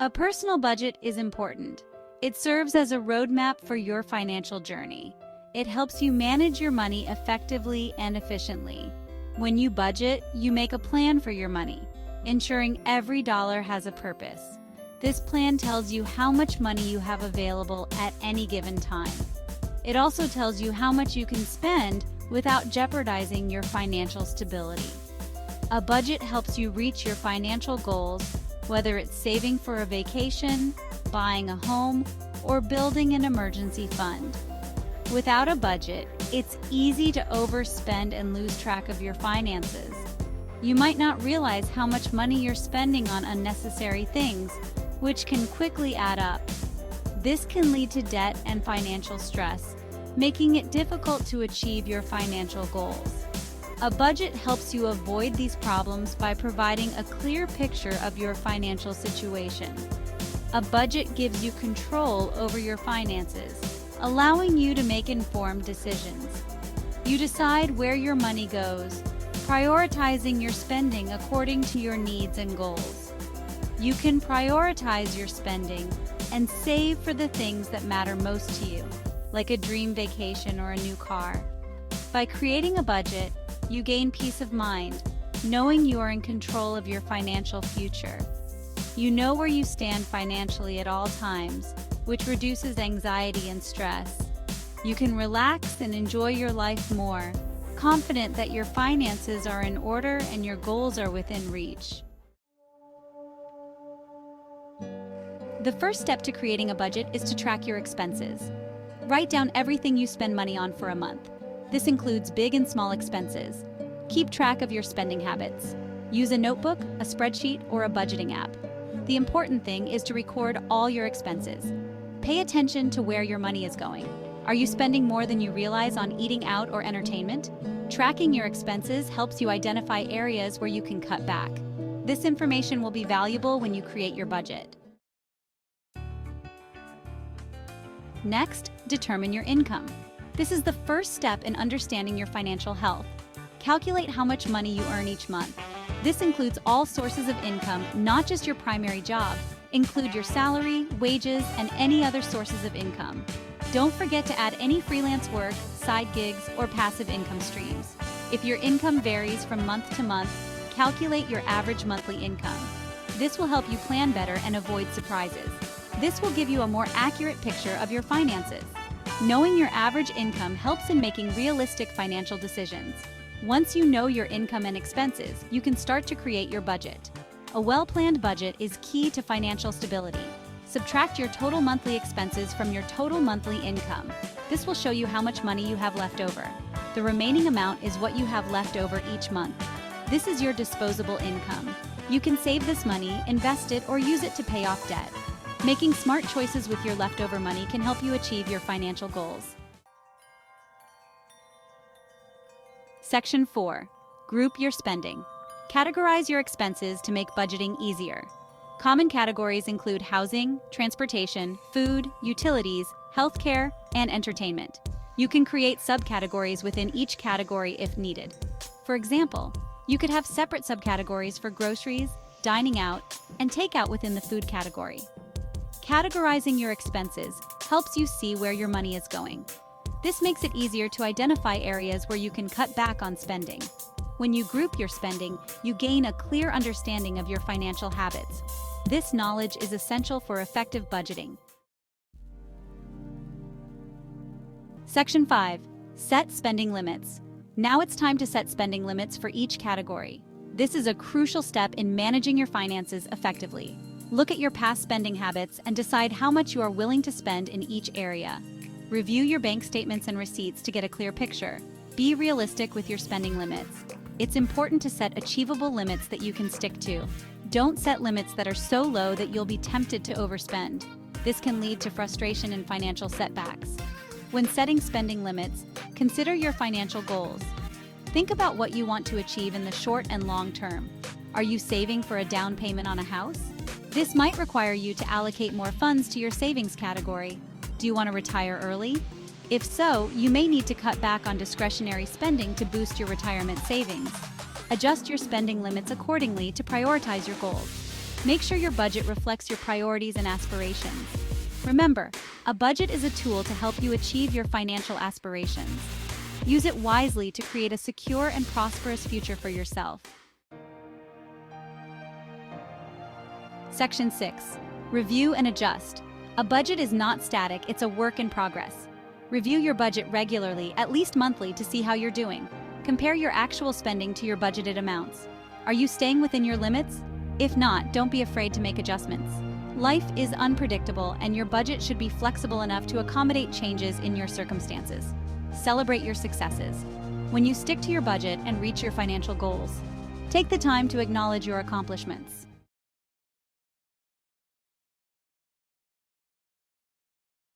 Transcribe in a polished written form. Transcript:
A personal budget is important. It serves as a roadmap for your financial journey. It helps you manage your money effectively and efficiently. When you budget, you make a plan for your money, ensuring every dollar has a purpose. This plan tells you how much money you have available at any given time. It also tells you how much you can spend without jeopardizing your financial stability. A budget helps you reach your financial goals, whether it's saving for a vacation, buying a home, or building an emergency fund. Without a budget, it's easy to overspend and lose track of your finances. You might not realize how much money you're spending on unnecessary things, which can quickly add up. This can lead to debt and financial stress, making it difficult to achieve your financial goals. A budget helps you avoid these problems by providing a clear picture of your financial situation. A budget gives you control over your finances, allowing you to make informed decisions. You decide where your money goes, prioritizing your spending according to your needs and goals. You can prioritize your spending and save for the things that matter most to you, like a dream vacation or a new car. By creating a budget, you gain peace of mind, knowing you are in control of your financial future. You know where you stand financially at all times, which reduces anxiety and stress. You can relax and enjoy your life more, confident that your finances are in order and your goals are within reach. The first step to creating a budget is to track your expenses. Write down everything you spend money on for a month. This includes big and small expenses. Keep track of your spending habits. Use a notebook, a spreadsheet, or a budgeting app. The important thing is to record all your expenses. Pay attention to where your money is going. Are you spending more than you realize on eating out or entertainment? Tracking your expenses helps you identify areas where you can cut back. This information will be valuable when you create your budget. Next, determine your income. This is the first step in understanding your financial health. Calculate how much money you earn each month. This includes all sources of income, not just your primary job. Include your salary, wages, and any other sources of income. Don't forget to add any freelance work, side gigs, or passive income streams. If your income varies from month to month, calculate your average monthly income. This will help you plan better and avoid surprises. This will give you a more accurate picture of your finances. Knowing your average income helps in making realistic financial decisions. Once you know your income and expenses, you can start to create your budget. A well-planned budget is key to financial stability. Subtract your total monthly expenses from your total monthly income. This will show you how much money you have left over. The remaining amount is what you have left over each month. This is your disposable income. You can save this money, invest it, or use it to pay off debt. Making smart choices with your leftover money can help you achieve your financial goals. Section 4. Group your spending. Categorize your expenses to make budgeting easier. Common categories include housing, transportation, food, utilities, healthcare, and entertainment. You can create subcategories within each category if needed. For example, you could have separate subcategories for groceries, dining out, and takeout within the food category. Categorizing your expenses helps you see where your money is going. This makes it easier to identify areas where you can cut back on spending. When you group your spending, you gain a clear understanding of your financial habits. This knowledge is essential for effective budgeting. Section 5. Set spending limits. Now it's time to set spending limits for each category. This is a crucial step in managing your finances effectively. Look at your past spending habits and decide how much you are willing to spend in each area. Review your bank statements and receipts to get a clear picture. Be realistic with your spending limits. It's important to set achievable limits that you can stick to. Don't set limits that are so low that you'll be tempted to overspend. This can lead to frustration and financial setbacks. When setting spending limits, consider your financial goals. Think about what you want to achieve in the short and long term. Are you saving for a down payment on a house? This might require you to allocate more funds to your savings category. Do you want to retire early? If so, you may need to cut back on discretionary spending to boost your retirement savings. Adjust your spending limits accordingly to prioritize your goals. Make sure your budget reflects your priorities and aspirations. Remember, a budget is a tool to help you achieve your financial aspirations. Use it wisely to create a secure and prosperous future for yourself. Section 6. Review and adjust. A budget is not static, it's a work in progress. Review your budget regularly, at least monthly, to see how you're doing. Compare your actual spending to your budgeted amounts. Are you staying within your limits? If not, don't be afraid to make adjustments. Life is unpredictable, and your budget should be flexible enough to accommodate changes in your circumstances. Celebrate your successes. When you stick to your budget and reach your financial goals, take the time to acknowledge your accomplishments.